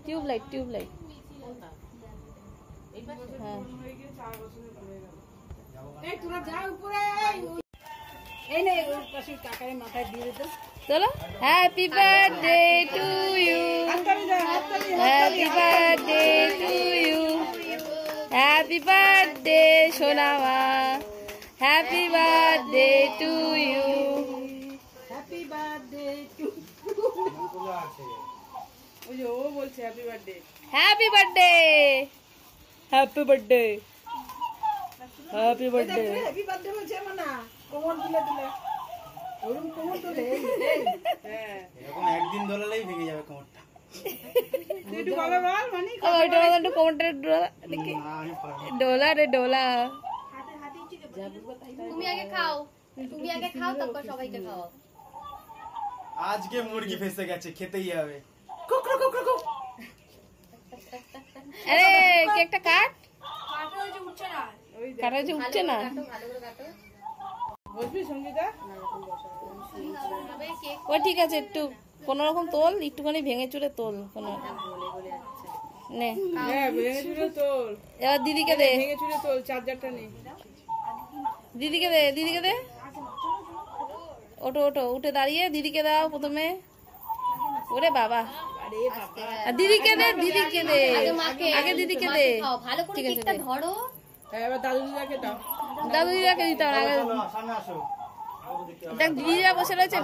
tubelight tubelight চলো happy birthday to you happy birthday to you happy birthday সোনামা happy birthday to you happy birthday to ও বলছে happy birthday happy birthday happy birthday happy birthday happy birthday বলছে না কোমর দিলে দিলে ওরকম কোমর তোলে হ্যাঁ এরকম একদিন দোলালেই ভেঙে যাবে কোমরটা তুই একটু বলে বল মানে ওইটা একটু কোমরটা দেখি ডোলা রে ডোলা তুমি আগে খাও তারপর সবাইকে খাও আজকে মুরগি ফেসে গেছে খেতেই হবে আরে কেকটা কাট কাটা যে উঠছে না বসবি সঙ্গীতা ও ঠিক আছে একটু কোন রকম তোল একটুখানি ভেঙে চুরে তোল কোনো নে ভেঙে চুরে তোল এবার দিদিকে দে ভেঙে চুরে তোল চার্জারটা নে দিদিকে দে ওঠো ওঠো উঠে দাঁড়িয়ে দিদিকে দাও প্রথমে ওরে বাবা দিদিকে দে আগে দিদিকে দে ভালো করে কেকটা ধরো এবার দাদু দিদাকে দাও দাদু দিদাকে দিতে হবে আগে দেখ দিদিরা বসে রয়েছে